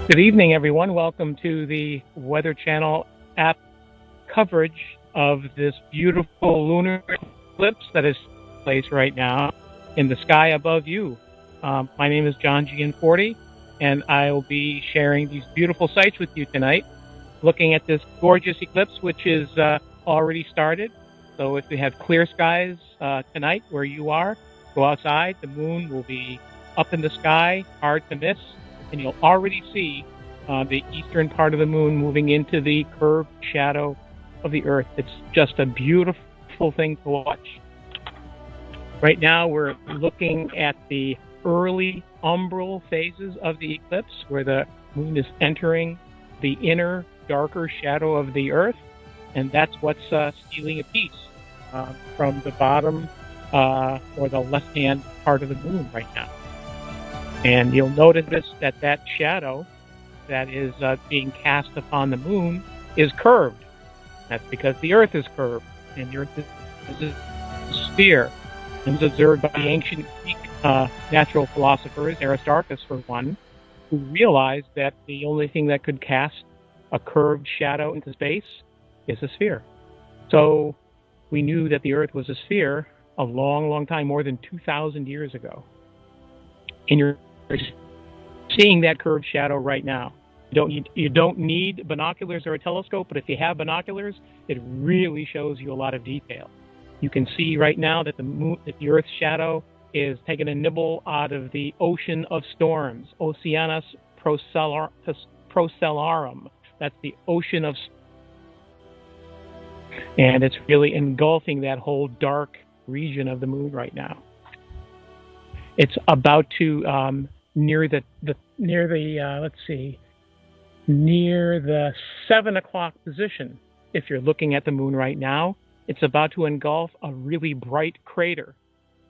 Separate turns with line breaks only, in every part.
Good evening, everyone. Welcome to the Weather Channel app coverage of this beautiful lunar eclipse that is taking place right now in the sky above you. My name is John Gianforti, and I will be sharing these beautiful sights with you tonight, looking at this gorgeous eclipse, which is already started. So if you have clear skies tonight where you are, go outside. The moon will be up in the sky, hard to miss. And you'll already see the eastern part of the moon moving into the curved shadow of the Earth. It's just a beautiful thing to watch. Right now, we're looking at the early umbral phases of the eclipse, where the moon is entering the inner, darker shadow of the Earth, and that's what's stealing a piece from the bottom or the left-hand part of the moon right now. And you'll notice that that shadow that is being cast upon the moon is curved. That's because the Earth is curved, and the Earth is a sphere. It was observed by the ancient Greek natural philosophers, Aristarchus for one, who realized that the only thing that could cast a curved shadow into space is a sphere. So we knew that the Earth was a sphere a long, long time, more than 2,000 years ago. And you're seeing that curved shadow right now. You don't need binoculars or a telescope, but if you have binoculars, it really shows you a lot of detail. You can see right now that the Earth's shadow is taking a nibble out of the ocean of storms, Oceanus Procellarum. That's the ocean of storms. And it's really engulfing that whole dark region of the moon right now. It's about to near the 7 o'clock position. If you're looking at the moon right now, it's about to engulf a really bright crater.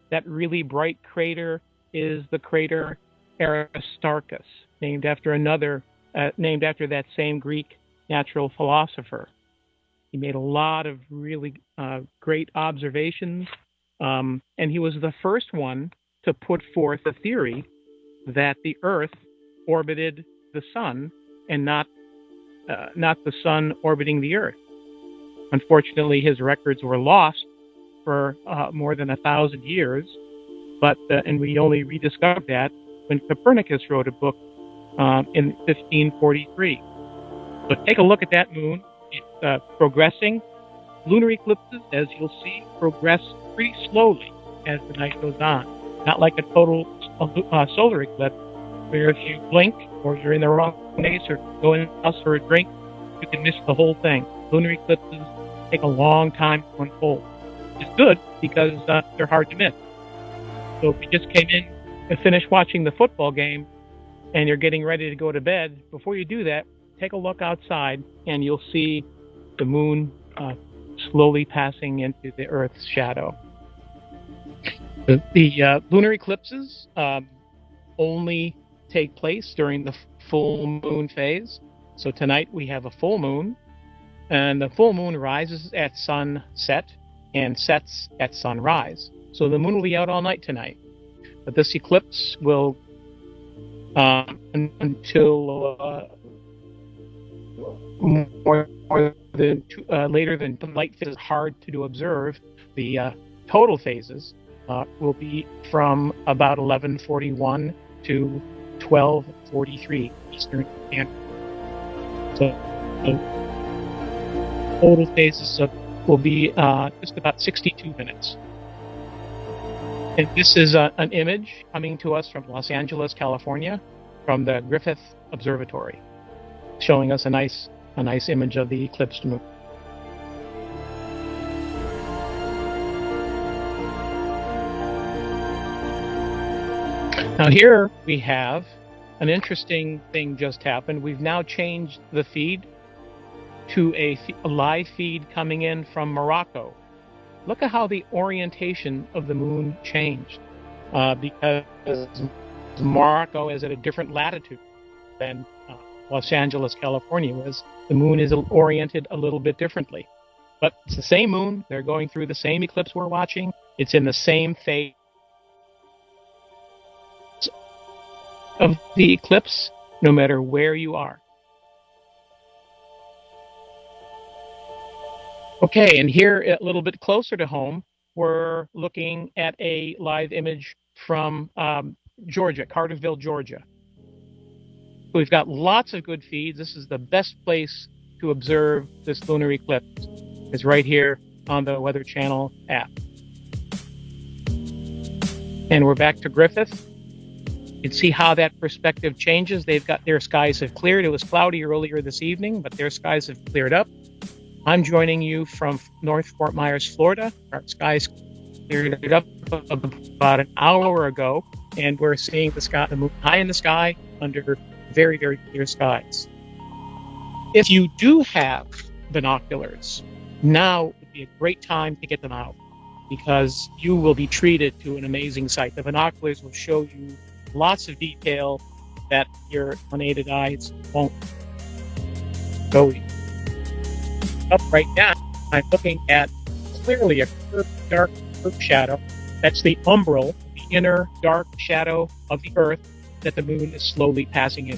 That really bright crater is the crater Aristarchus, named after that same Greek natural philosopher. He made a lot of really great observations, and he was the first one to put forth a theory that the Earth orbited the sun and not the sun orbiting the Earth. Unfortunately, his records were lost for more than 1,000 years, and we only rediscovered that when Copernicus wrote a book in 1543. So take a look at that moon. It's progressing. Lunar eclipses, as you'll see, progress pretty slowly as the night goes on. Not like a total solar eclipse, where if you blink or you're in the wrong place or go in the house for a drink, you can miss the whole thing. Lunar eclipses take a long time to unfold. It's good because they're hard to miss. So if you just came in and finished watching the football game and you're getting ready to go to bed, before you do that, take a look outside and you'll see the moon slowly passing into the Earth's shadow. The lunar eclipses only take place during the full moon phase. So tonight we have a full moon, and the full moon rises at sunset and sets at sunrise. So the moon will be out all night tonight. But this eclipse will until later than the light phase is hard to observe. The total phases will be from about 11:41 to 12:43 Eastern Standard. So total phases will be just about 62 minutes. And this is an image coming to us from Los Angeles, California, from the Griffith Observatory, showing us a nice image of the eclipsed moon. Now here we have an interesting thing just happened. We've now changed the feed to a live feed coming in from Morocco. Look at how the orientation of the moon changed, because Morocco is at a different latitude than Los Angeles, California was. The moon is oriented a little bit differently. But it's the same moon. They're going through the same eclipse we're watching. It's in the same phase of the eclipse. no matter where you are. Okay, and here a little bit closer to home, we're looking at a live image from Georgia, Carterville, Georgia. We've got lots of good feeds. This is the best place to observe this lunar eclipse. It's right here on the Weather Channel app. And we're back to Griffith. You can see how that perspective changes. They've got their skies have cleared. It was cloudy earlier this evening, but their skies have cleared up. I'm joining you from North Fort Myers, Florida. Our skies cleared up about an hour ago, and we're seeing the moon high in the sky under very, very clear skies. If you do have binoculars, now would be a great time to get them out, because you will be treated to an amazing sight. The binoculars will show you lots of detail that your unaided eyes won't go up. Right now, I'm looking at clearly a dark curved shadow. That's the umbral, the inner dark shadow of the Earth that the moon is slowly passing in.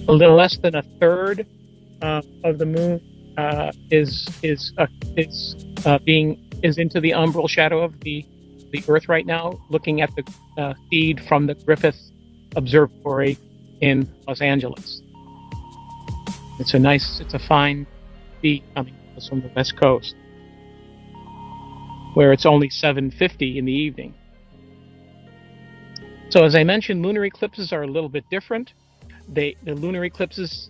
A little less than a third of the moon is into the umbral shadow of the Earth right now. Looking at the feed from the Griffith Observatory in Los Angeles. It's a fine feed coming from the West Coast, where it's only 7:50 in the evening. So as I mentioned, lunar eclipses are a little bit different. The lunar eclipses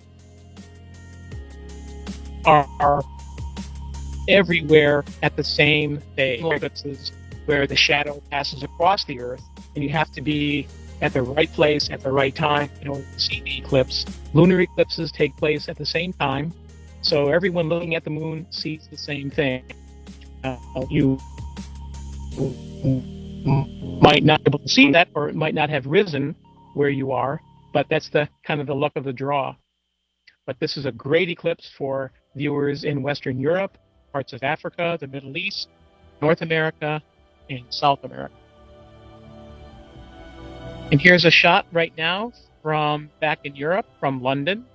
are everywhere at the same day. Eclipses where the shadow passes across the Earth, and you have to be at the right place at the right time in order to see the eclipse. Lunar eclipses take place at the same time, so everyone looking at the moon sees the same thing. You might not be able to see that, or it might not have risen where you are, but that's the kind of the luck of the draw. But this is a great eclipse for viewers in Western Europe, parts of Africa, the Middle East, North America, and South America. And here's a shot right now from back in Europe, from London.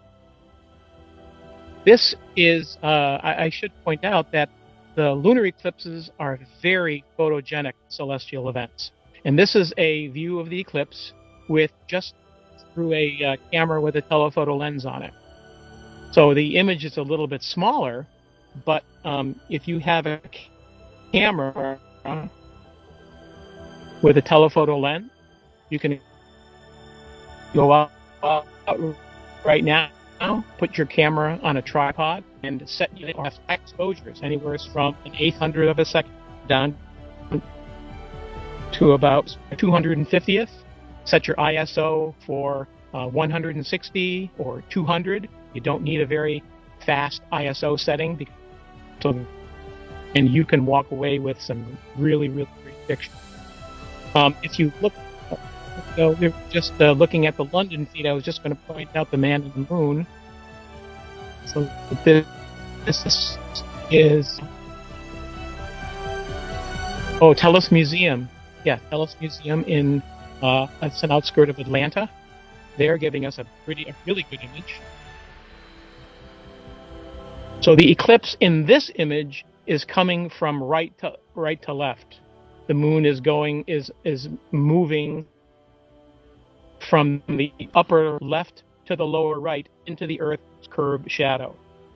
This is, I should point out that the lunar eclipses are very photogenic celestial events. And this is a view of the eclipse with just through a camera with a telephoto lens on it. So the image is a little bit smaller, but if you have a camera with a telephoto lens, you can go out right now, put your camera on a tripod, and set your exposures anywhere from an 800th of a second down to about 250th. Set your ISO for 160 or 200. You don't need a very fast ISO setting, and you can walk away with some really, really great pictures. If you look, we're just looking at the London feed. I was just going to point out the man in the moon. So this is Tellus Museum. Yeah, Tellus Museum in it's an outskirt of Atlanta. They're giving us a really good image. So the eclipse in this image is coming from right to left. The moon is moving from the upper left to the lower right into the Earth's curved shadow.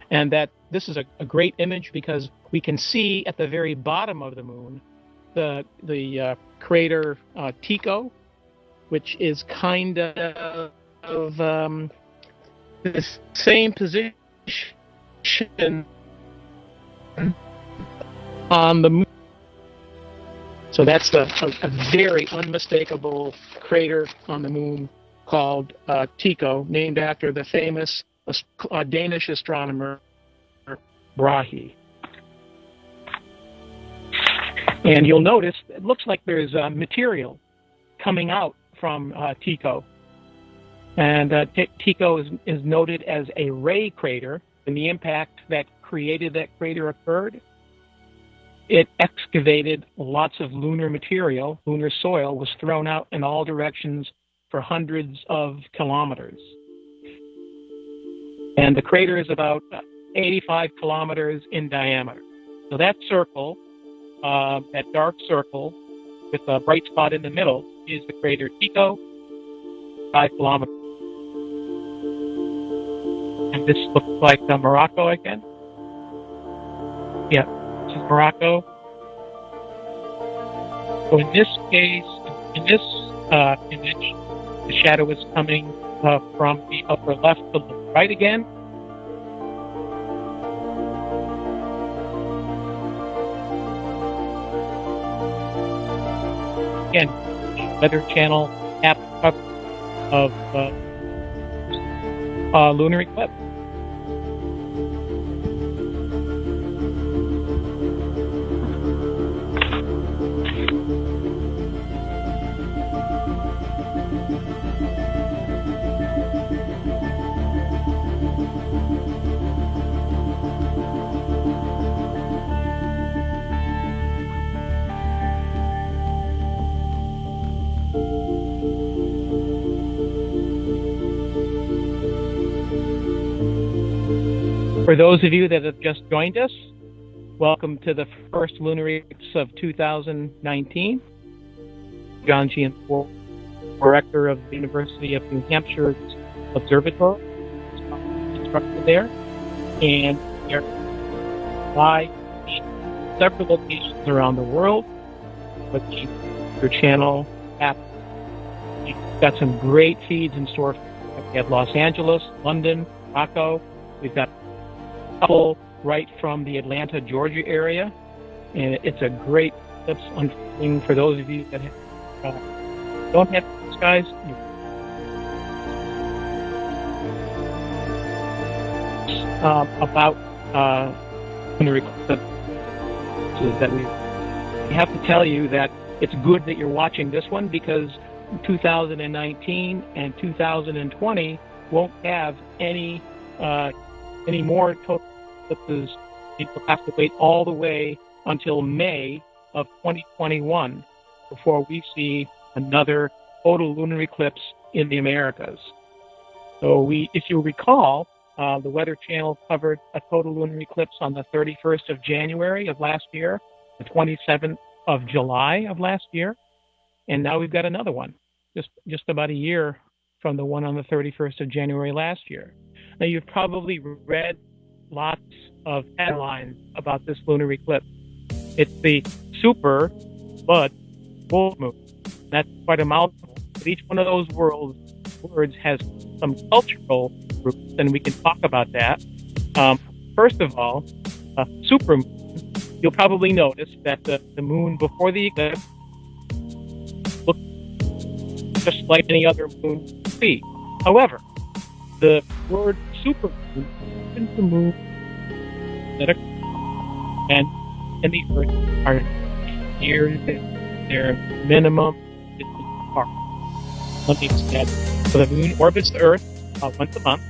And that this is a great image because we can see at the very bottom of the moon the crater Tycho, which is kind of the same position on the moon. So that's a very unmistakable crater on the moon called Tycho, named after the famous Danish astronomer Brahe. And you'll notice it looks like there's material coming out from Tycho. And Tycho is noted as a ray crater when the impact that created that crater occurred, it excavated lots of lunar material. Lunar soil was thrown out in all directions for hundreds of kilometers. And the crater is about 85 kilometers in diameter. So that circle, that dark circle with a bright spot in the middle, is the crater Tycho, 5 kilometers. And this looks like Morocco again. Yeah, this is Morocco. So in this case, in this image, the shadow is coming from the upper left to the right again. Again, Weather Channel app cover of lunar eclipse. For those of you that have just joined us, welcome to the first lunar eclipse of 2019. John G. Director of the University of New Hampshire's Observatory, instructor there, and they're live in several locations around the world with your channel app. We've got some great feeds in store. We have Los Angeles, London, Morocco. We've got couple right from the Atlanta, Georgia area, and it's a great eclipse unfolding for those of you that don't have skies. About lunar eclipses that we have to tell you that it's good that you're watching this one, because 2019 and 2020 won't have any more total eclipses. People have to wait all the way until May of 2021 before we see another total lunar eclipse in the Americas. So if you recall, the Weather Channel covered a total lunar eclipse on the 31st of January of last year, the 27th of July of last year, and now we've got another one, just about a year from the one on the 31st of January last year. Now, you've probably read lots of headlines about this lunar eclipse. It's the super blood full moon. That's quite a mouthful. But each one of those words has some cultural roots, and we can talk about that. First of all, supermoon. You'll probably notice that the moon before the eclipse looks just like any other moon would be. However, the word supermoon means the moon that and the Earth are near their minimum distance apart. Let me explain. So the moon orbits the Earth once a month.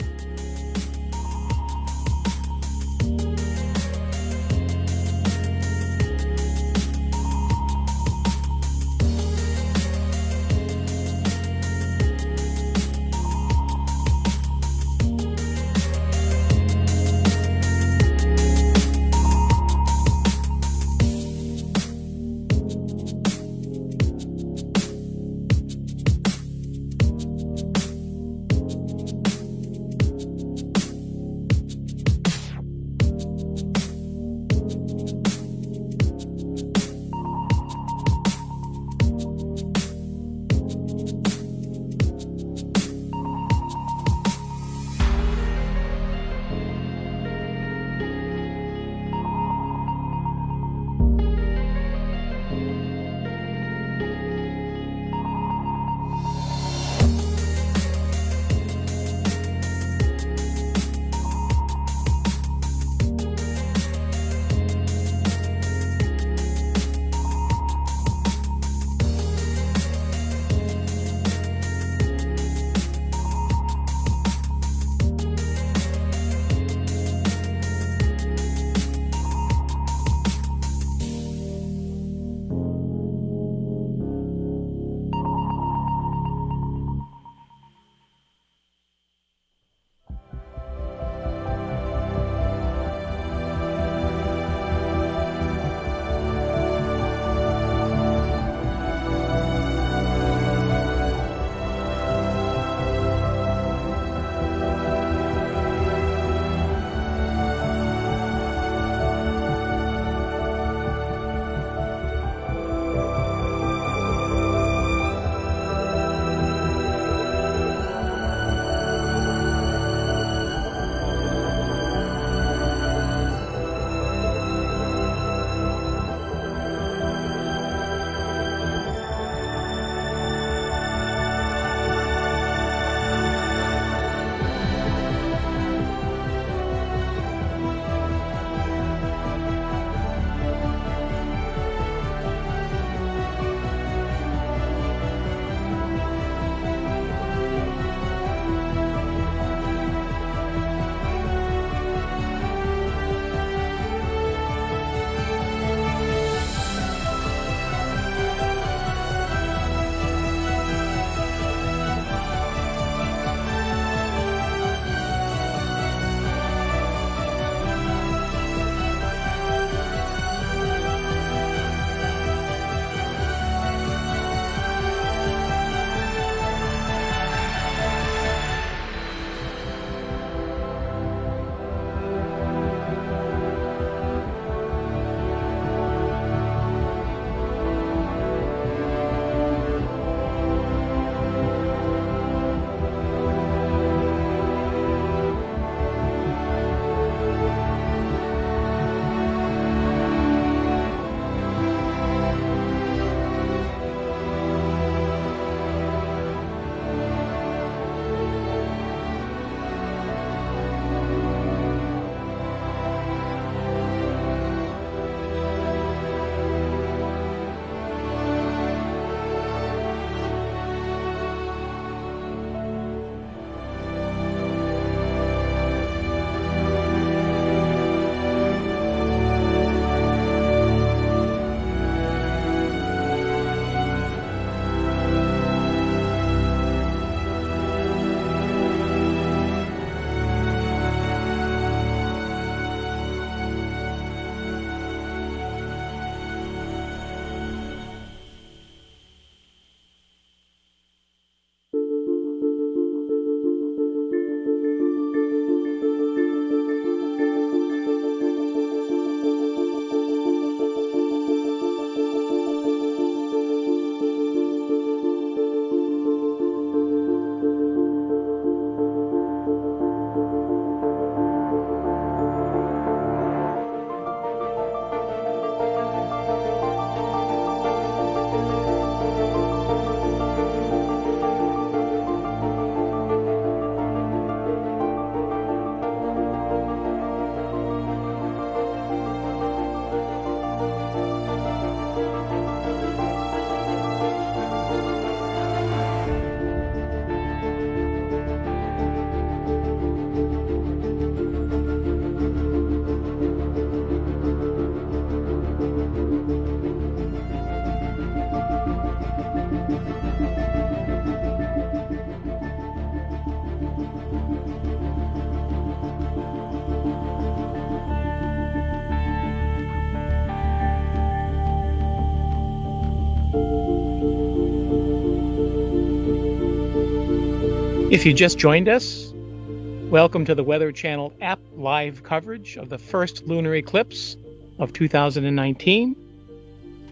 If you just joined us, welcome to the Weather Channel app live coverage of the first lunar eclipse of 2019.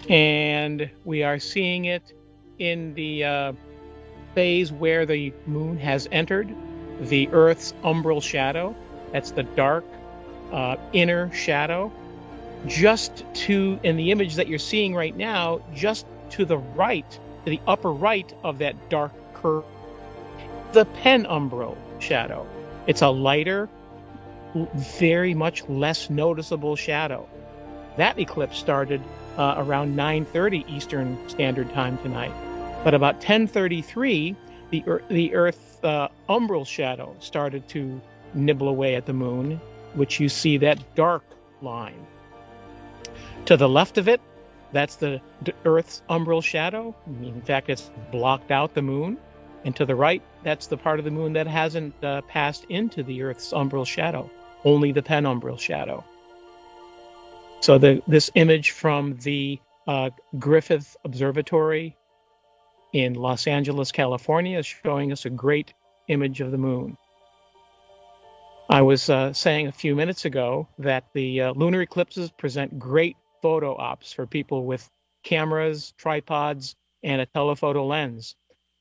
And we are seeing it in the phase where the moon has entered the Earth's umbral shadow. That's the dark inner shadow. In the image that you're seeing right now, just to the right, to the upper right of that dark curve, the penumbral shadow. It's a lighter, very much less noticeable shadow. That eclipse started around 9:30 Eastern Standard Time tonight. But about 10:33, the Earth umbral shadow started to nibble away at the moon, which you see that dark line. To the left of it, that's the Earth's umbral shadow. In fact, it's blocked out the moon. And to the right, that's the part of the moon that hasn't passed into the Earth's umbral shadow, only the penumbral shadow. So this image from the Griffith Observatory in Los Angeles, California, is showing us a great image of the moon. I was saying a few minutes ago that the lunar eclipses present great photo ops for people with cameras, tripods, and a telephoto lens.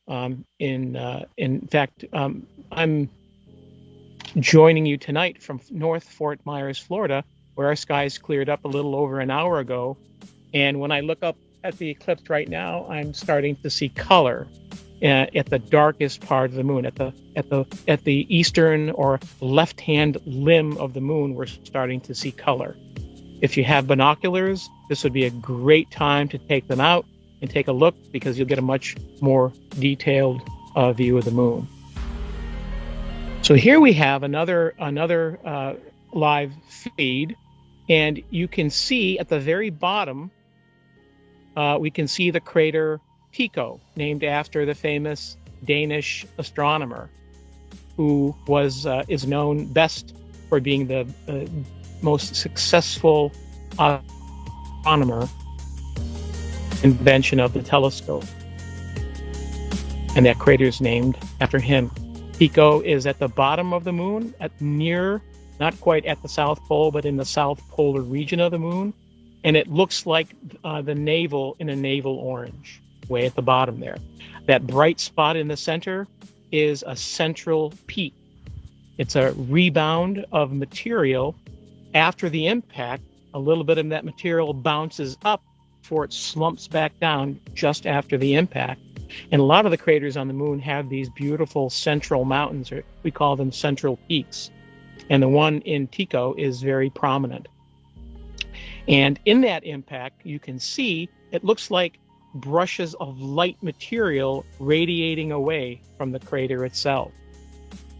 In fact, I'm joining you tonight from North Fort Myers, Florida, where our skies cleared up a little over an hour ago. And when I look up at the eclipse right now, I'm starting to see color at the darkest part of the moon, at the eastern or left-hand limb of the moon. We're starting to see color. If you have binoculars, this would be a great time to take them out and take a look, because you'll get a much more detailed view of the moon. So here we have another live feed, and you can see at the very bottom, we can see the crater Tycho, named after the famous Danish astronomer, who is known best for being the most successful astronomer invention of the telescope. And that crater is named after him. Tycho is at the bottom of the moon, not quite at the South Pole, but in the south polar region of the moon. And it looks like the navel in a navel orange, way at the bottom there. That bright spot in the center is a central peak. It's a rebound of material. After the impact, a little bit of that material bounces up before it slumps back down just after the impact. And a lot of the craters on the moon have these beautiful central mountains, or we call them central peaks. And the one in Tycho is very prominent. And in that impact, you can see it looks like brushes of light material radiating away from the crater itself.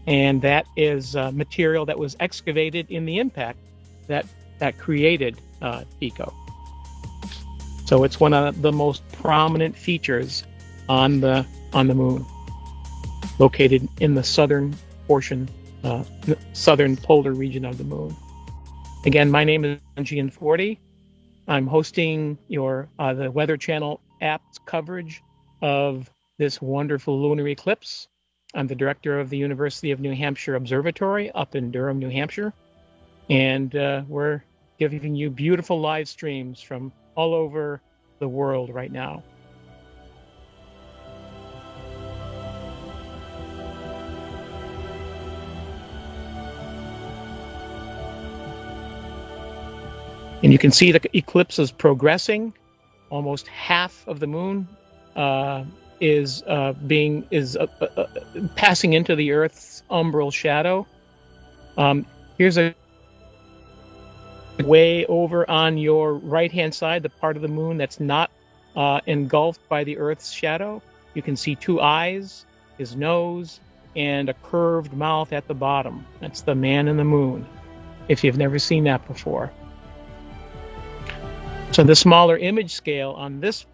And that is material that was excavated in the impact that created Tycho. So it's one of the most prominent features on the moon, located in the southern portion, southern polar region of the moon. Again, my name is Gian Forti. I'm hosting the Weather Channel app's coverage of this wonderful lunar eclipse. I'm the director of the University of New Hampshire Observatory up in Durham, New Hampshire, and we're giving you beautiful live streams from all over the world right now. And you can see the eclipse is progressing. Almost half of the moon is passing into the Earth's umbral shadow. Here's a way over on your right-hand side, the part of the moon that's not engulfed by the Earth's shadow. You can see two eyes, his nose, and a curved mouth at the bottom. That's the man in the moon, if you've never seen that before. So the smaller image scale on this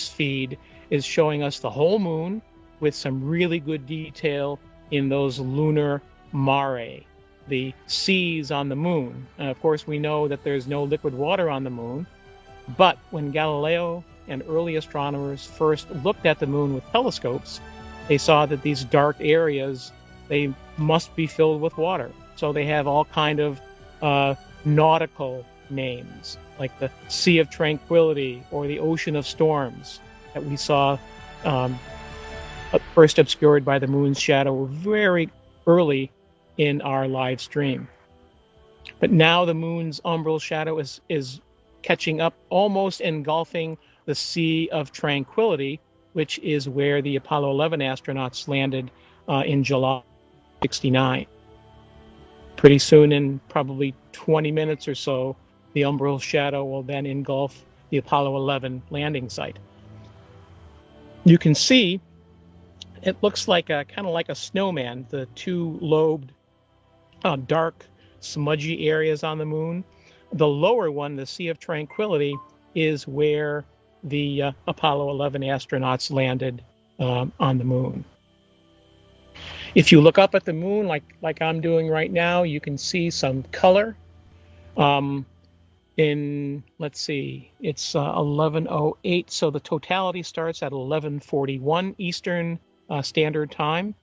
feed is showing us the whole moon with some really good detail in those lunar mare, the seas on the moon. And of course, we know that there's no liquid water on the moon, but when Galileo and early astronomers first looked at the moon with telescopes, they saw that these dark areas, they must be filled with water. So they have all kind of nautical names, like the Sea of Tranquility or the Ocean of Storms that we saw first obscured by the moon's shadow very early in our live stream. But now the moon's umbral shadow is catching up, almost engulfing the Sea of Tranquility, which is where the Apollo 11 astronauts landed in July 1969. Pretty soon, in probably 20 minutes or so, the umbral shadow will then engulf the Apollo 11 landing site. You can see it looks like kind of like a snowman, the two-lobed, dark, smudgy areas on the moon. The lower one, the Sea of Tranquility, is where the Apollo 11 astronauts landed on the moon. If you look up at the moon, like I'm doing right now, you can see some color. Let's see, it's 11:08, so the totality starts at 11:41 Eastern Standard Time.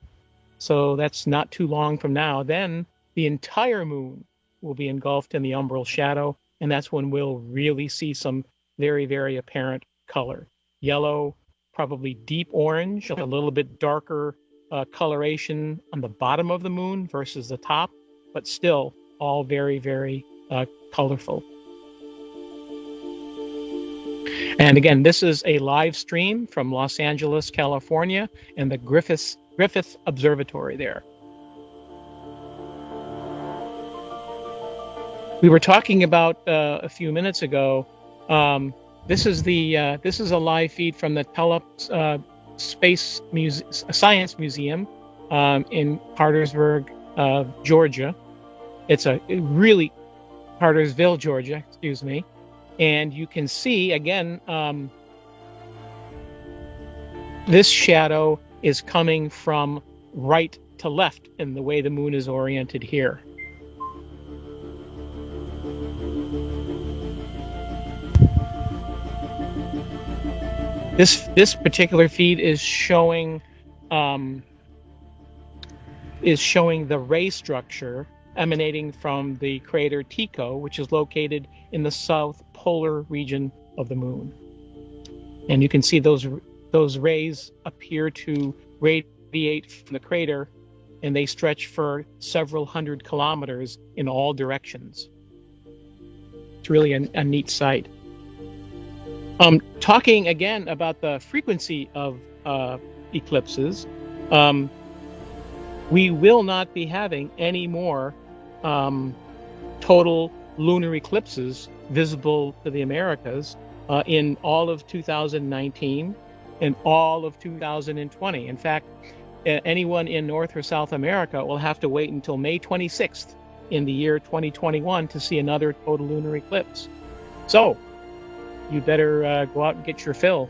So that's not too long from now. Then the entire moon will be engulfed in the umbral shadow, and that's when we'll really see some very, very apparent color. Yellow, probably deep orange, a little bit darker coloration on the bottom of the moon versus the top, but still all very, very colorful. And again, this is a live stream from Los Angeles, California, and the Griffith Observatory there. We were talking about a few minutes ago. This is a live feed from the Tulloch Science Museum in Cartersville, Georgia. It's Cartersville, Georgia. Excuse me. And you can see again, this shadow is coming from right to left in the way the moon is oriented here. This particular feed is showing the ray structure emanating from the crater Tycho, which is located in the south polar region of the moon. And you can see those rays appear to radiate from the crater, and they stretch for several hundred kilometers in all directions. It's really a neat sight. Talking again about the frequency of eclipses, we will not be having any more total lunar eclipses visible to the Americas in all of 2019 and all of 2020. In fact, anyone in North or South America will have to wait until May 26th in the year 2021 to see another total lunar eclipse. So you better go out and get your fill.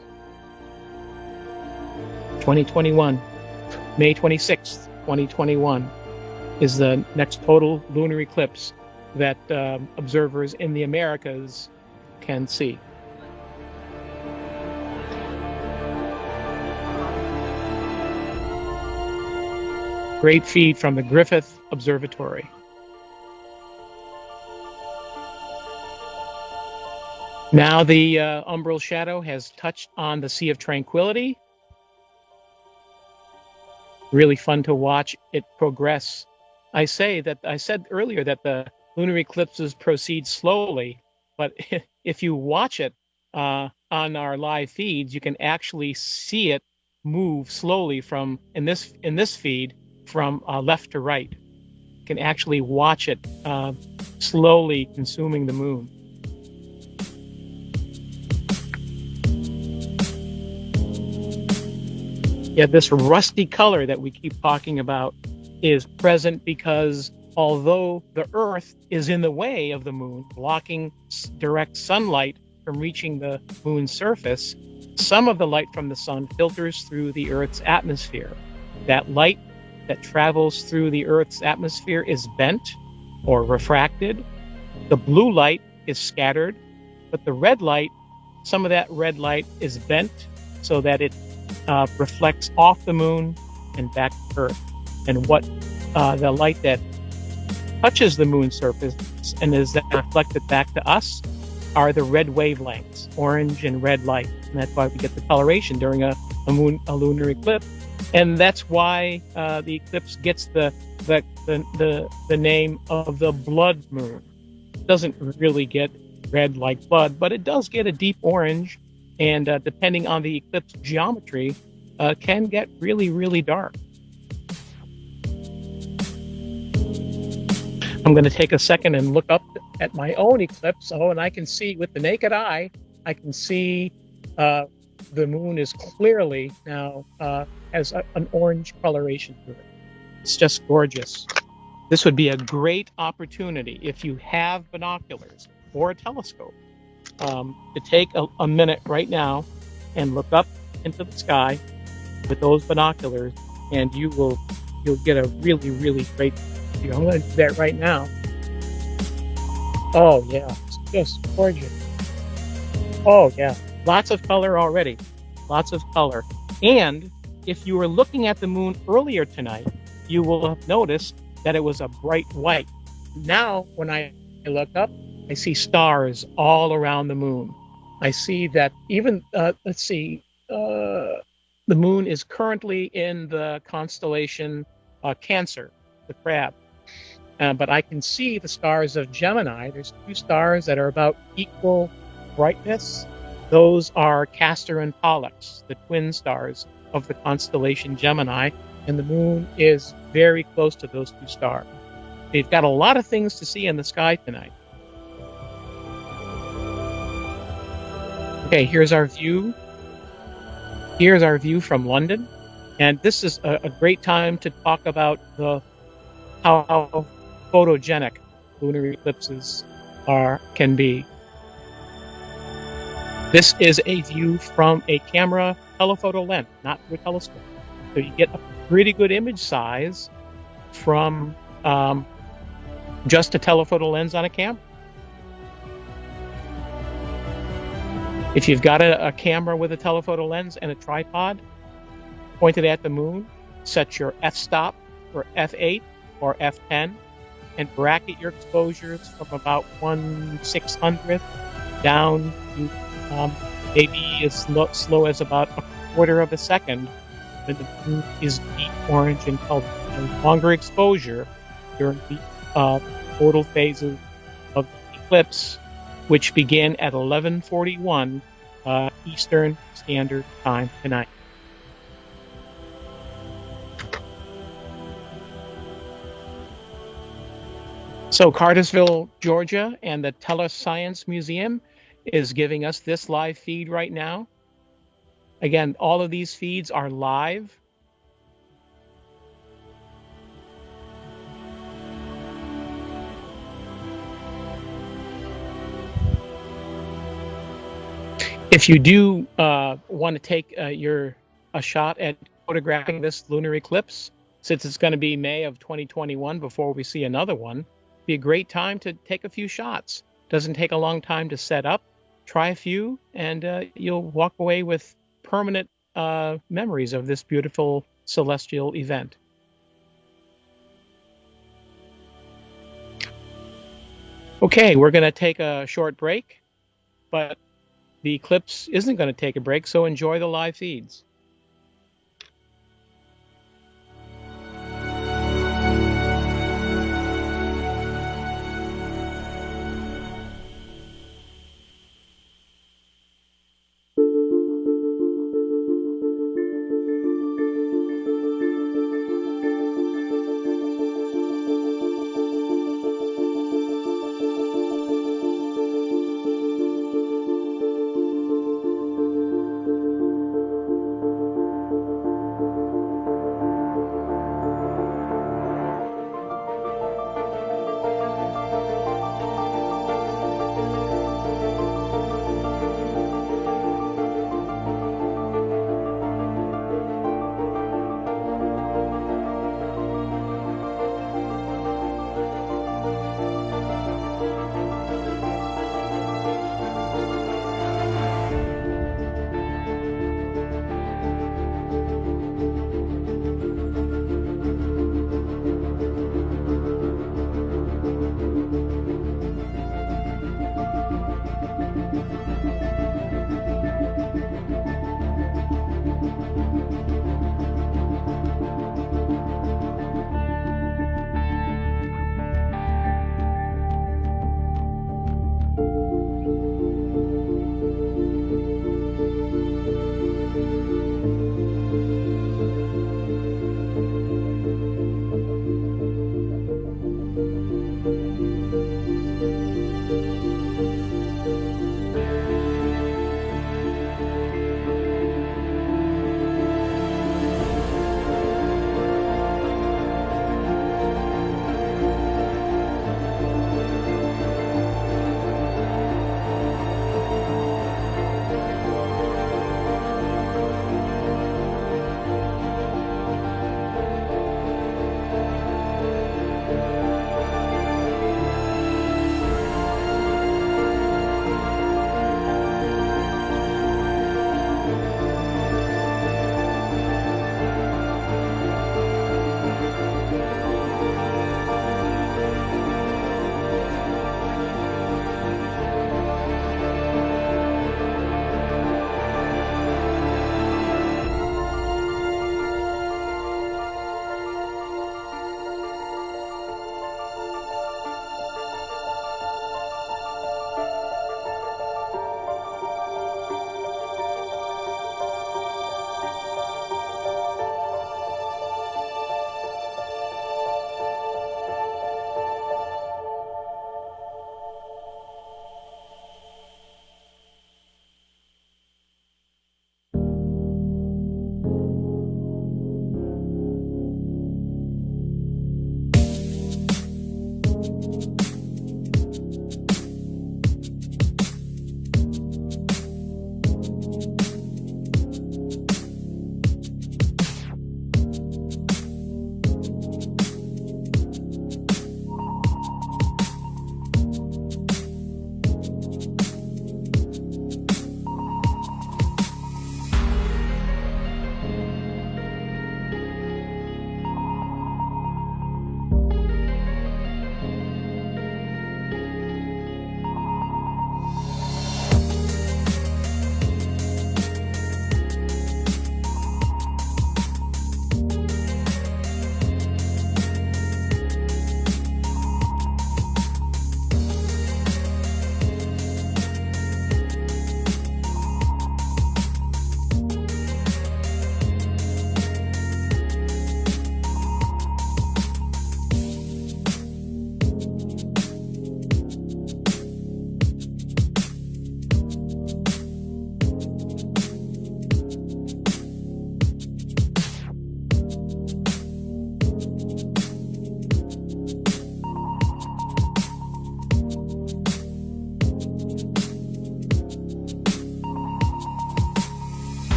2021, May 26th, 2021 is the next total lunar eclipse that observers in the Americas can see. Great feed from the Griffith Observatory. Now the umbral shadow has touched on the Sea of Tranquility. Really fun to watch it progress. I said earlier that the lunar eclipses proceed slowly, but if you watch it on our live feeds, you can actually see it move slowly from in this feed from left to right. You can actually watch it slowly consuming the moon. Yeah, this rusty color that we keep talking about is present because although the Earth is in the way of the moon, blocking direct sunlight from reaching the moon's surface, some of the light from the sun filters through the Earth's atmosphere. That light that travels through the Earth's atmosphere is bent or refracted. The blue light is scattered, but the red light, some of that red light is bent so that it reflects off the moon and back to Earth. And what the light that touches the moon's surface and is then reflected back to us are the red wavelengths, orange and red light. And that's why we get the coloration during a lunar eclipse. And that's why the eclipse gets the name of the blood moon. It doesn't really get red like blood, but it does get a deep orange, and depending on the eclipse geometry, can get really, really dark. I'm going to take a second and look up at my own eclipse. And I can see with the naked eye, I can see the moon is clearly now has an orange coloration to it. It's just gorgeous. This would be a great opportunity if you have binoculars or a telescope to take a minute right now and look up into the sky with those binoculars, and you'll get a really, really great view. I'm going to do that right now. Oh yeah, it's just gorgeous. Oh yeah, lots of color already, lots of color. And if you were looking at the moon earlier tonight, you will have noticed that it was a bright white. Now, when I look up, I see stars all around the moon. I see that even, the moon is currently in the constellation Cancer, the crab. But I can see the stars of Gemini. There's two stars that are about equal brightness. Those are Castor and Pollux, the twin stars of the constellation Gemini, and the moon is very close to those two stars. We've got a lot of things to see in the sky tonight. Okay, here's our view. Here's our view from London, and this is a great time to talk about how photogenic lunar eclipses can be. This is a view from a camera telephoto lens, not through a telescope. So you get a pretty good image size from just a telephoto lens on a camera. If you've got a camera with a telephoto lens and a tripod pointed at the moon, set your f-stop for f8 or f10 and bracket your exposures from about 1/600th down to maybe as slow as about a quarter of a second when the moon is deep orange in color. And longer exposure during the total phases of the eclipse, which begin at 11:41 Eastern Standard Time tonight. So Cartersville, Georgia, and the Telescience Museum is giving us this live feed right now. Again, all of these feeds are live. If you do want to take a shot at photographing this lunar eclipse, since it's going to be May of 2021 before we see another one, it'd be a great time to take a few shots. Doesn't take a long time to set up. Try a few, and you'll walk away with permanent memories of this beautiful celestial event. Okay, we're going to take a short break, but the eclipse isn't going to take a break, so enjoy the live feeds.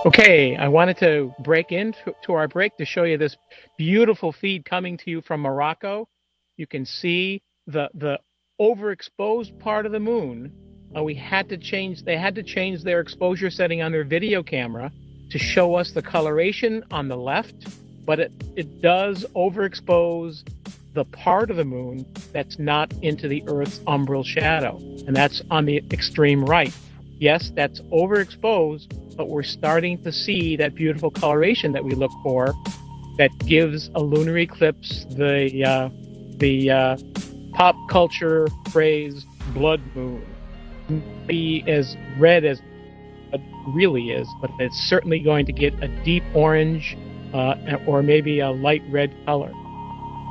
Okay, I wanted to break into our break to show you this beautiful feed coming to you from Morocco. You can see the overexposed part of the moon. They had to change their exposure setting on their video camera to show us the coloration on the left, but it does overexpose the part of the moon that's not into the Earth's umbral shadow, and that's on the extreme right. Yes, that's overexposed, but we're starting to see that beautiful coloration that we look for that gives a lunar eclipse the pop culture phrase blood moon. Be as red as it really is, but it's certainly going to get a deep orange or maybe a light red color.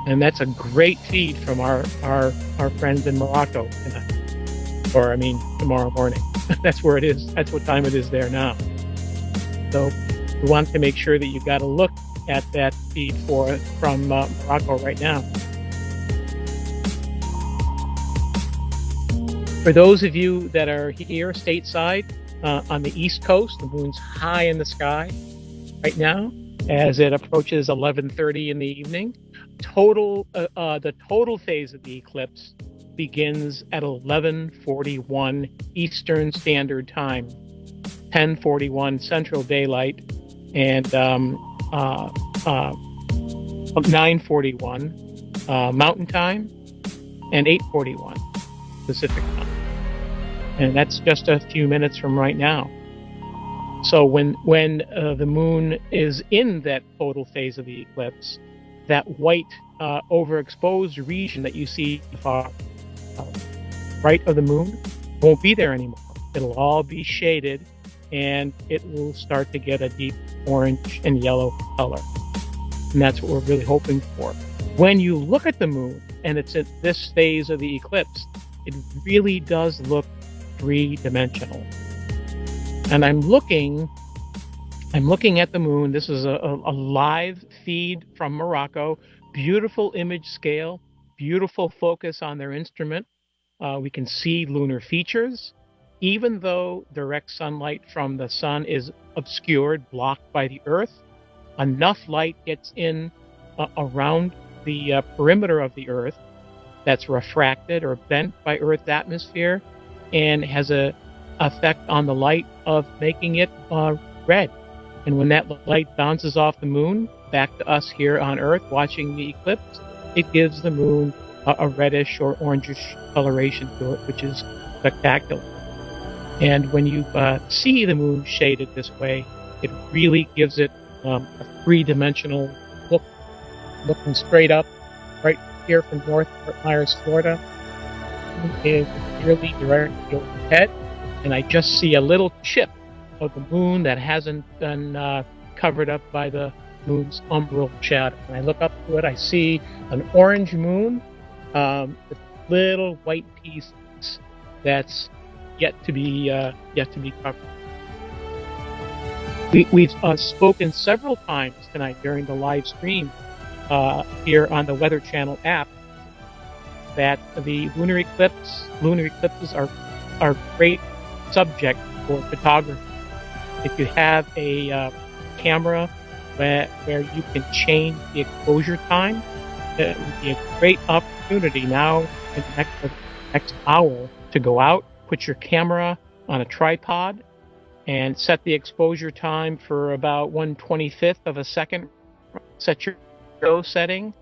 And that's a great feed from our friends in Morocco tonight. Or, I mean, tomorrow morning. That's where it is. That's what time it is there now. So we want to make sure that you got a look at that feed from Morocco right now. For those of you that are here stateside on the East Coast, the moon's high in the sky right now as it approaches 11:30 in the evening. The total phase of the eclipse begins at 11:41 Eastern Standard Time, 10:41 Central Daylight, and 9:41 Mountain Time, and 8:41 Pacific Time. And that's just a few minutes from right now. So when the moon is in that total phase of the eclipse, that white overexposed region that you see far right of the moon won't be there anymore. It'll all be shaded, and it will start to get a deep orange and yellow color. And that's what we're really hoping for. When you look at the moon, and it's at this phase of the eclipse, it really does look three-dimensional. And I'm looking at the moon. This is a live feed from Morocco. Beautiful image scale, beautiful focus on their instrument. We can see lunar features. Even though direct sunlight from the sun is obscured, blocked by the Earth, enough light gets in around the perimeter of the Earth that's refracted or bent by Earth's atmosphere and has a effect on the light of making it red. And when that light bounces off the moon back to us here on Earth watching the eclipse, it gives the moon a reddish or orangish coloration to it, which is spectacular. And when you see the moon shaded this way, it really gives it a three-dimensional look, looking straight up right here from North Fort Myers, Florida. Is clearly directly overhead, and I just see a little chip of the moon that hasn't been covered up by the moon's umbral shadow. When I look up to it, I see an orange moon with little white pieces that's yet to be covered. We've spoken several times tonight during the live stream here on the Weather Channel app that the lunar eclipses are great subject for photography. If you have a camera where you can change the exposure time, it would be a great opportunity now in the next hour to go out, put your camera on a tripod, and set the exposure time for about 1/25 of a second. Set your ISO setting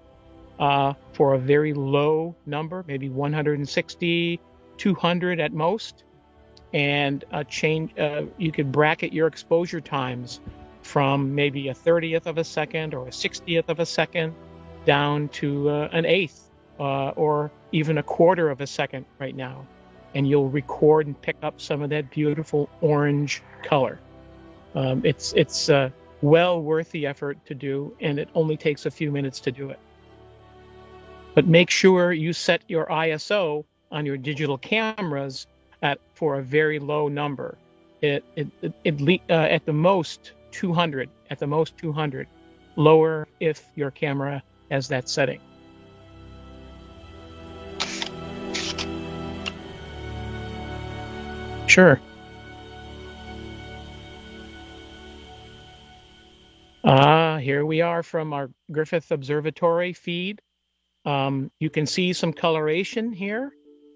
for a very low number, maybe 160, 200 at most, and you could bracket your exposure times from maybe a 30th of a second or a 60th of a second down to an eighth or even a quarter of a second right now, and you'll record and pick up some of that beautiful orange color. It's well worth the effort to do, and it only takes a few minutes to do it. But make sure you set your ISO on your digital cameras for a very low number. At the most 200. At the most 200. Lower if your camera has that setting. Sure. Here we are from our Griffith Observatory feed. You can see some coloration here.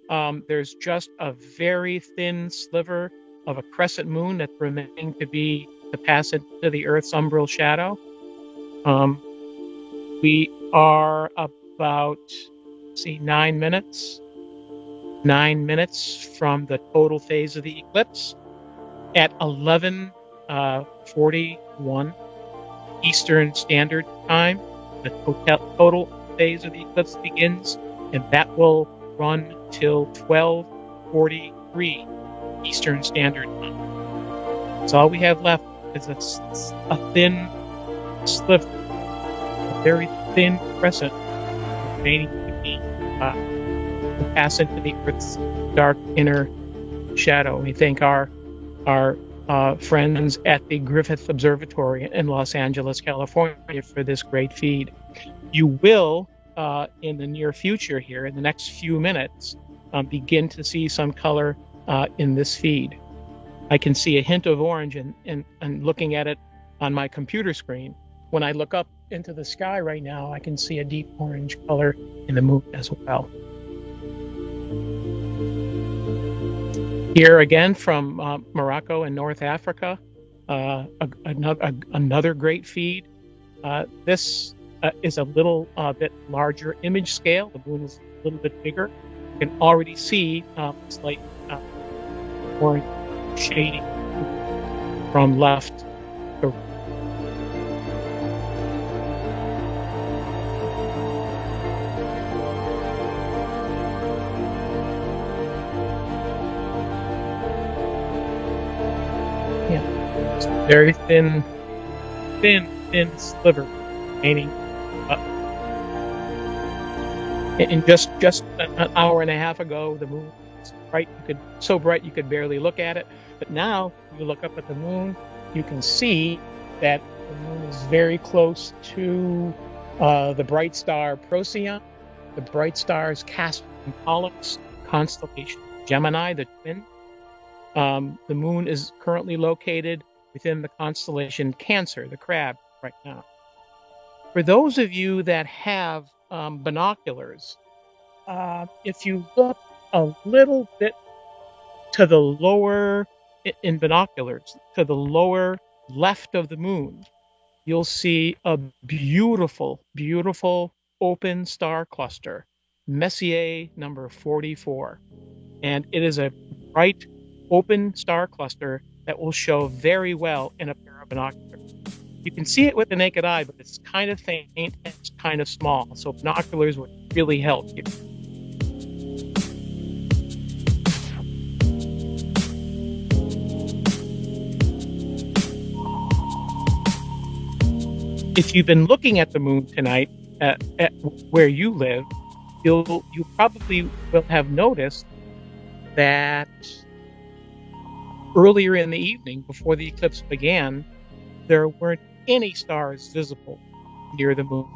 There's just a very thin sliver of a crescent moon that's remaining to pass into the Earth's umbral shadow. We are about, 9 minutes from the total phase of the eclipse at 11:41 Eastern Standard Time. The total phase of the eclipse begins, and that will run till 12:43 Eastern Standard Time. So all we have left is a thin sliver, a very thin crescent remaining to pass into the Earth's dark inner shadow. We thank our friends at the Griffith Observatory in Los Angeles, California, for this great feed. You will, in the near future here, in the next few minutes, begin to see some color in this feed. I can see a hint of orange and looking at it on my computer screen. When I look up into the sky right now, I can see a deep orange color in the moon as well. Here again from Morocco and North Africa, another great feed. This is a little bit larger image scale. The moon is a little bit bigger. You can already see slight orange shading from left to right. Very thin sliver remaining. And just an hour and a half ago, the moon was bright. So bright you could barely look at it. But now, you look up at the moon, you can see that the moon is very close to the bright star Procyon, the bright stars Castor and Pollux, constellation Gemini, the twin. The moon is currently located within the constellation Cancer, the crab, right now. For those of you that have binoculars, if you look a little bit to the lower, in binoculars, to the lower left of the moon, you'll see a beautiful, beautiful open star cluster, Messier number 44. And it is a bright open star cluster that will show very well in a pair of binoculars. You can see it with the naked eye, but it's kind of faint and it's kind of small, so binoculars would really help you. If you've been looking at the moon tonight at where you live, you probably will have noticed that earlier in the evening, before the eclipse began, there weren't any stars visible near the moon.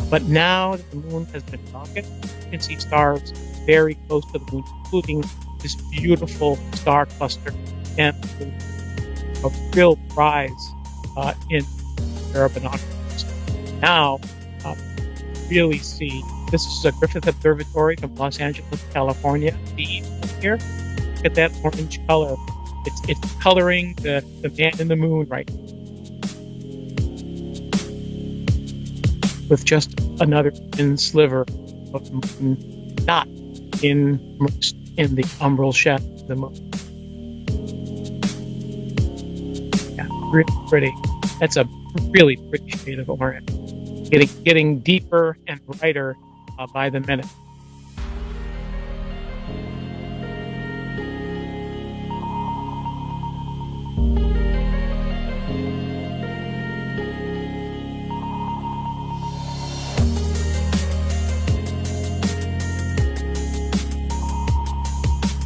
But now that the moon has been darkened, you can see stars very close to the moon, including this beautiful star cluster and a real prize in pair of binoculars. Now, really see, this is a Griffith Observatory from Los Angeles, California. Here, look at that orange color. It's coloring the man in the moon right now, with just another thin sliver of the moon, not immersed in the umbral shadow of the moon. Yeah, really pretty. That's a really pretty shade of orange, getting deeper and brighter by the minute.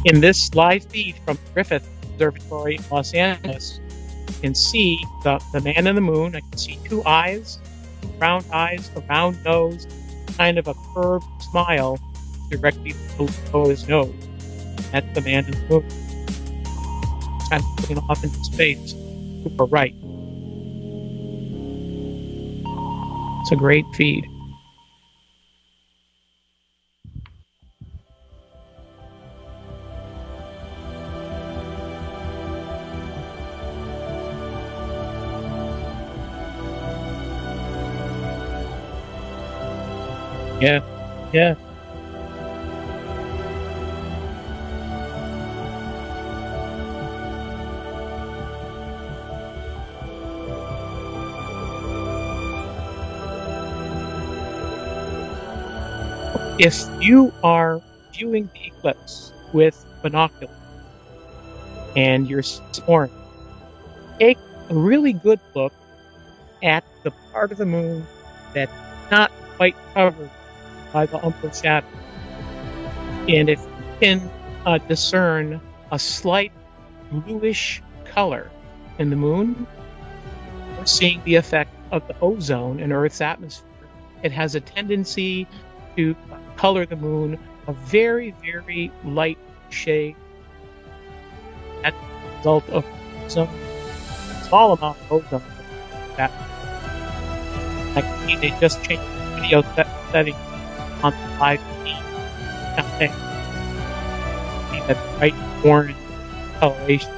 In this live feed from Griffith Observatory in Los Angeles, you can see the man in the moon. I can see two eyes, round eyes, a round nose, kind of a curved smile directly below his nose. That's the man in the moon. Kind of looking off into space, super right. It's a great feed. Yeah, yeah. If you are viewing the eclipse with binoculars and you're snoring, take a really good look at the part of the moon that's not quite covered by the umbral shadow. And if you can discern a slight bluish color in the moon, we're seeing the effect of the ozone in Earth's atmosphere. It has a tendency to color the moon a very, very light shade. That's the result of some small amount of ozone. That, like, they just changed the video setting on the live feed. See that bright orange coloration.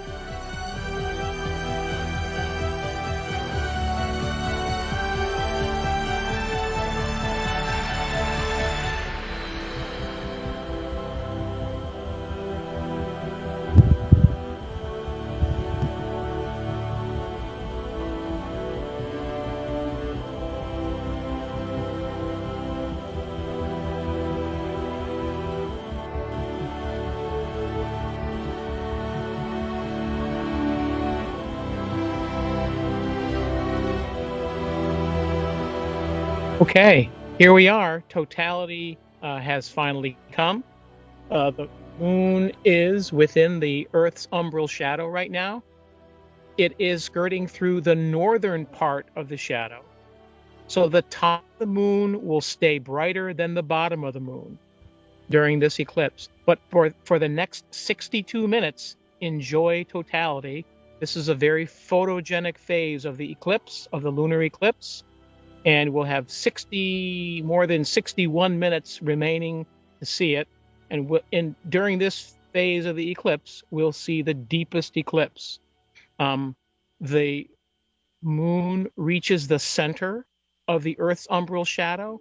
Okay, here we are. Totality has finally come. The moon is within the Earth's umbral shadow right now. It is skirting through the northern part of the shadow. So the top of the moon will stay brighter than the bottom of the moon during this eclipse. But for the next 62 minutes, enjoy totality. This is a very photogenic phase of the eclipse, of the lunar eclipse. And we'll have more than 61 minutes remaining to see it. And during this phase of the eclipse, we'll see the deepest eclipse. The moon reaches the center of the Earth's umbral shadow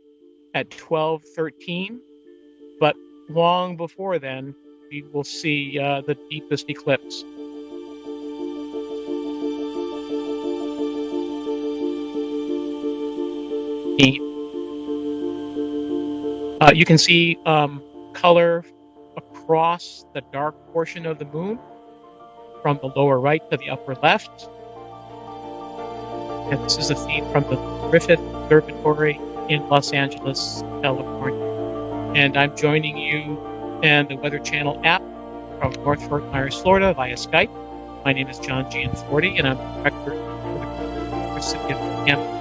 at 12:13, but long before then, we will see the deepest eclipse. You can see color across the dark portion of the moon from the lower right to the upper left. And this is a feed from the Griffith Observatory in Los Angeles, California. And I'm joining you and the Weather Channel app from North Fort Myers, Florida via Skype. My name is John Gianforti, and I'm the director of the recipient of Hampton.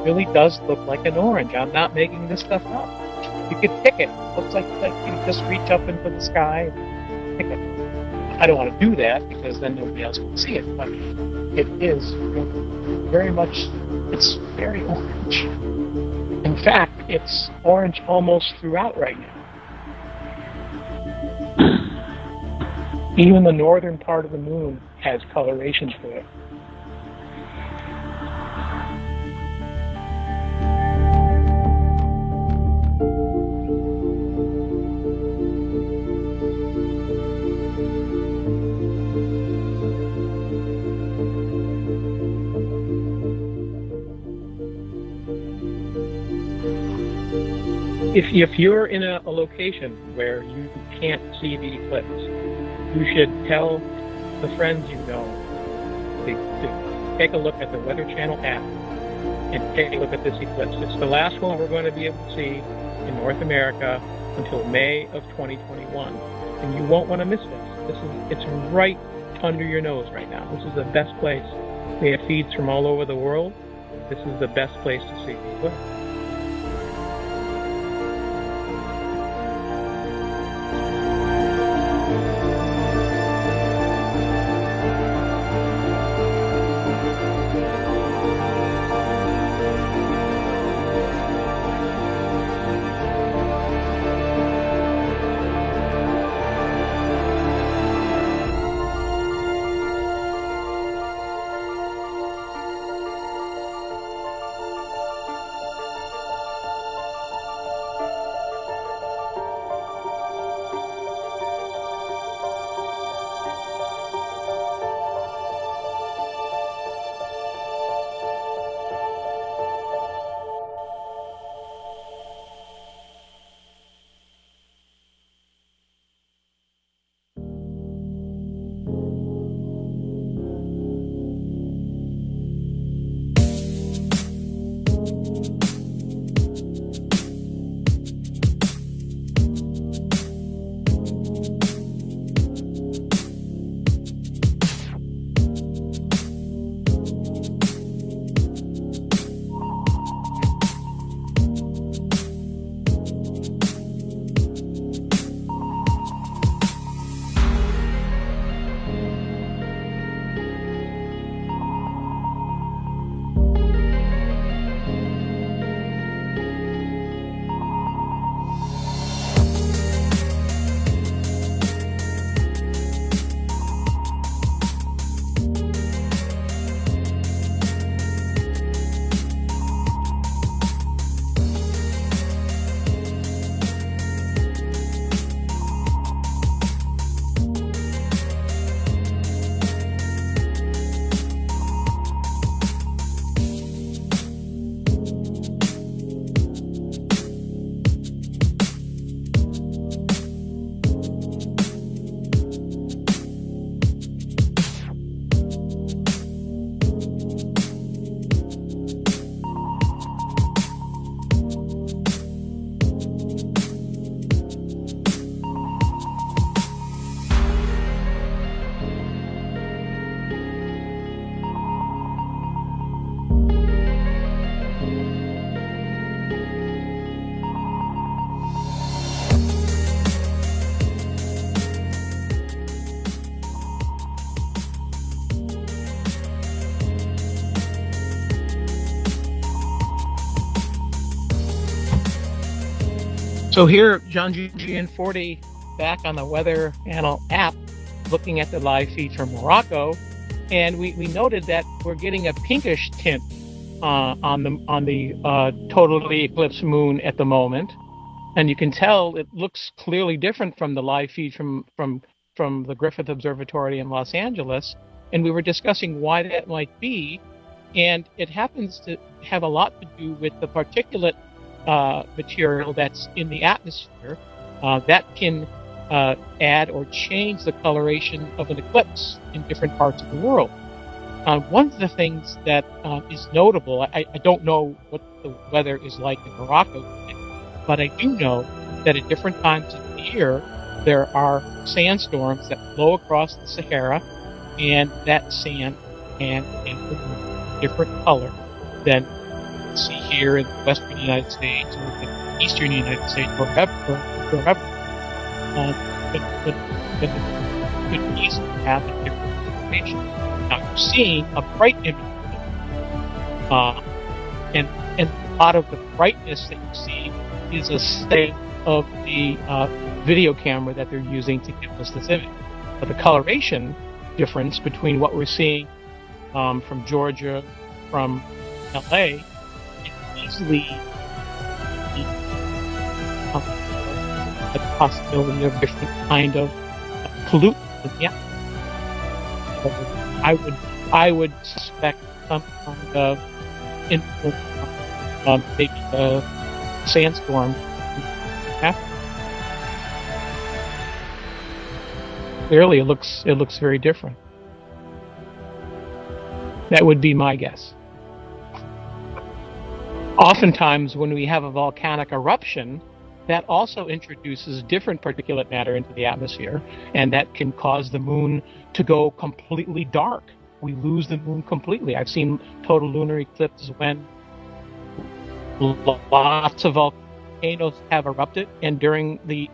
really does look like an orange. I'm not making this stuff up. You could pick it. It looks like you just reach up into the sky and pick it. I don't want to do that because then nobody else can see it, but it is very much, it's very orange. In fact, it's orange almost throughout right now. Even the northern part of the moon has colorations to it. If you're in a location where you can't see the eclipse, you should tell the friends you know to take a look at the Weather Channel app and take a look at this eclipse. It's the last one we're going to be able to see in North America until May of 2021, and you won't want to miss this. It's right under your nose right now. This is the best place. We have feeds from all over the world. This is the best place to see the eclipse. So here, John and 40 back on the Weather Channel app, looking at the live feed from Morocco, and we noted that we're getting a pinkish tint on the totally eclipsed moon at the moment, and you can tell it looks clearly different from the live feed from the Griffith Observatory in Los Angeles, and we were discussing why that might be, and it happens to have a lot to do with the particulate material that's in the atmosphere that can add or change the coloration of an eclipse in different parts of the world. One of the things that is notable, I don't know what the weather is like in Morocco, but I do know that at different times of the year there are sandstorms that blow across the Sahara, and that sand can have a different color than see here in the western United States or the eastern United States, wherever. But it could easily have a different information. Now you're seeing a bright image, and a lot of the brightness that you see is a state of the video camera that they're using to give us this image. But the coloration difference between what we're seeing from Georgia, from LA, can easily be the possibility of different kind of pollutants. Yeah, I would suspect some kind of influence on maybe a sandstorm. Clearly, it looks very different. That would be my guess. Oftentimes, when we have a volcanic eruption, that also introduces different particulate matter into the atmosphere, and that can cause the moon to go completely dark. We lose the moon completely. I've seen total lunar eclipses when lots of volcanoes have erupted, and during the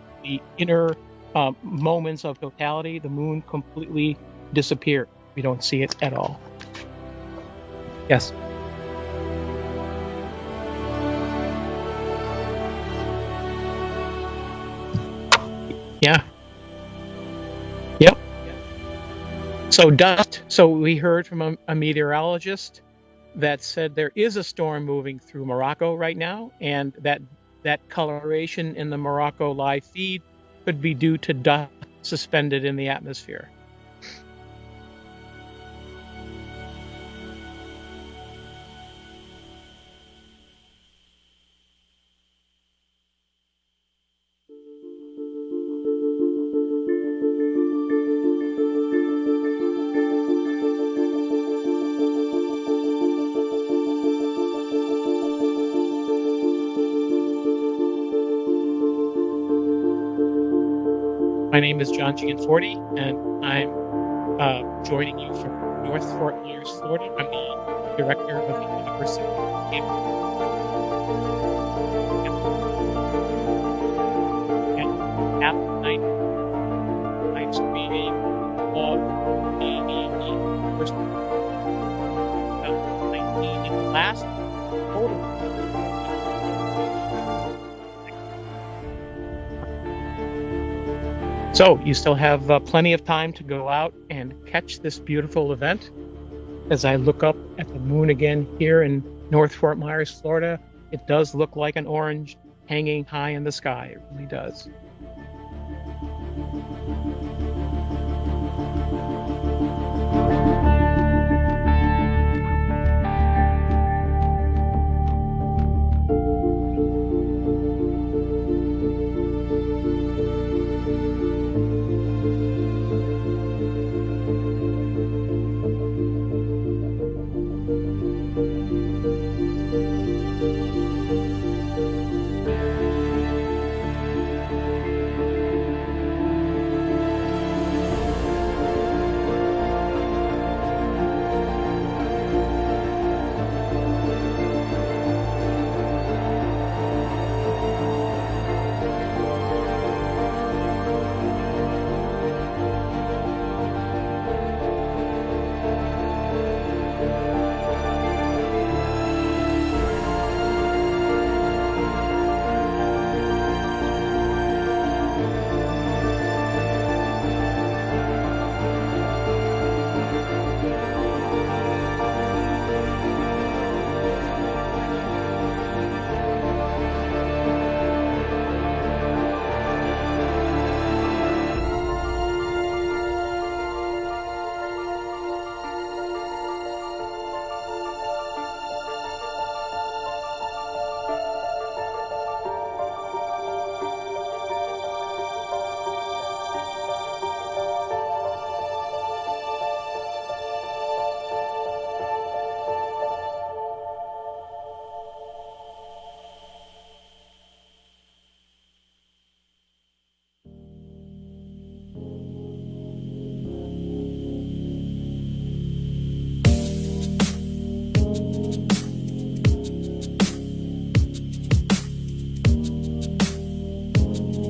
inner moments of totality, the moon completely disappeared. We don't see it at all. Yes. Yeah. Yep. So dust. So we heard from a meteorologist that said there is a storm moving through Morocco right now, and that coloration in the Morocco live feed could be due to dust suspended in the atmosphere. My name is John Gianforti, and I'm joining you from North Fort Myers, Florida. I'm the director of the University of Cambridge. And at night, live streaming of the first 19 in the last total. So you still have plenty of time to go out and catch this beautiful event. As I look up at the moon again here in North Fort Myers, Florida, it does look like an orange hanging high in the sky. It really does.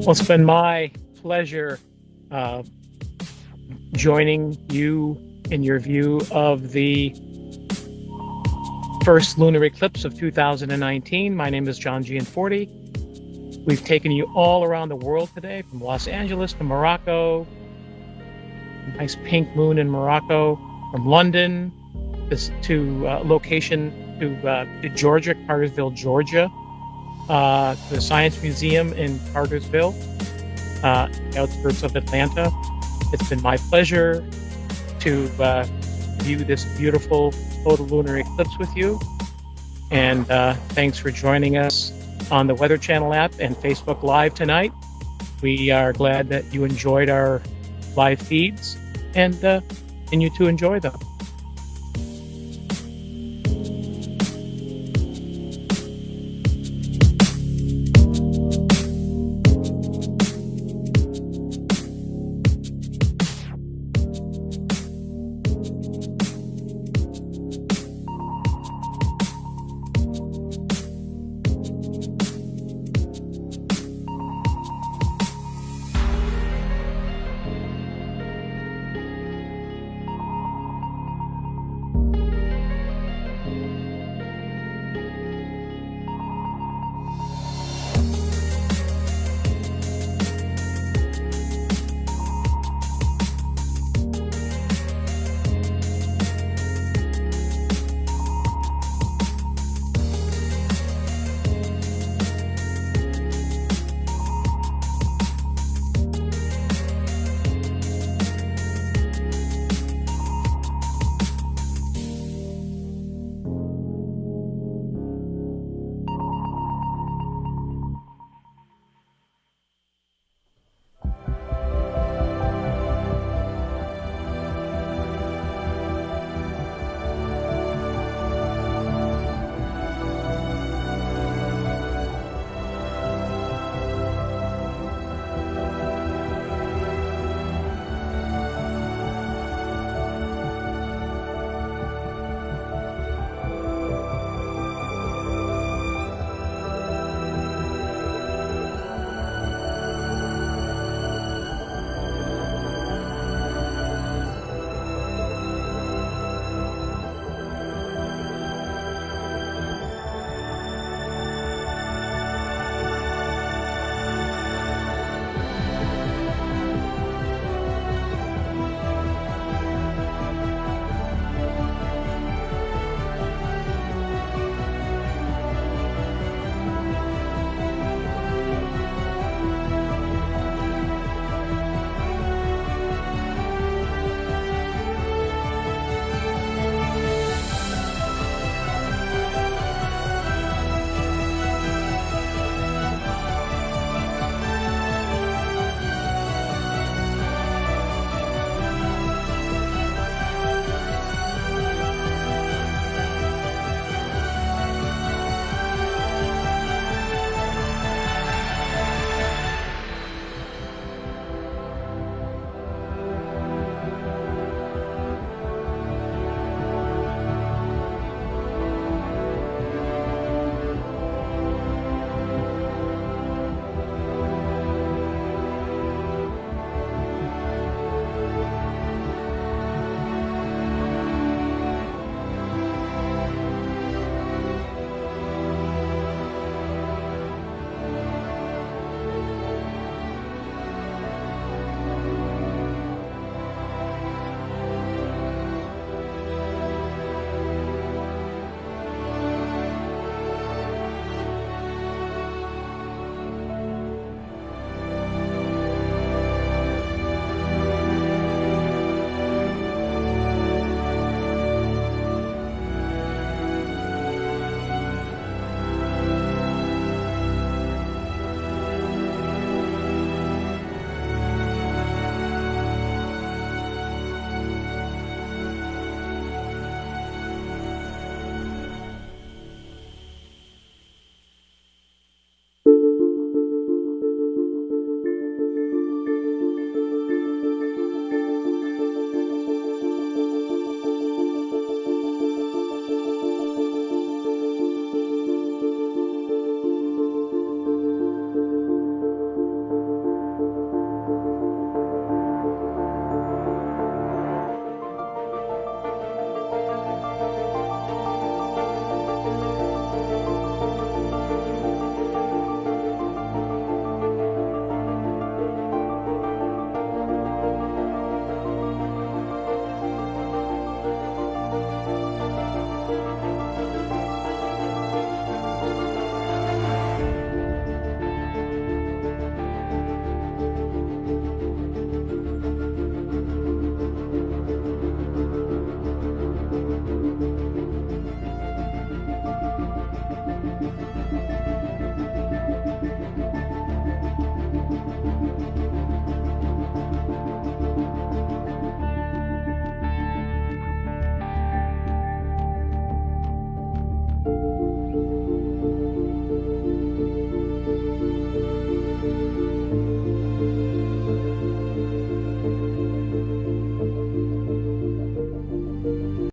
Well, it's been my pleasure joining you in your view of the first lunar eclipse of 2019. My name is John Gianforti. We've taken you all around the world today, from Los Angeles to Morocco, nice pink moon in Morocco, from London to location to Georgia, Cartersville, Georgia, to the Science Museum in Cartersville, outskirts of Atlanta. It's been my pleasure to view this beautiful total lunar eclipse with you. And thanks for joining us on the Weather Channel app and Facebook Live tonight. We are glad that you enjoyed our live feeds and continue to enjoy them.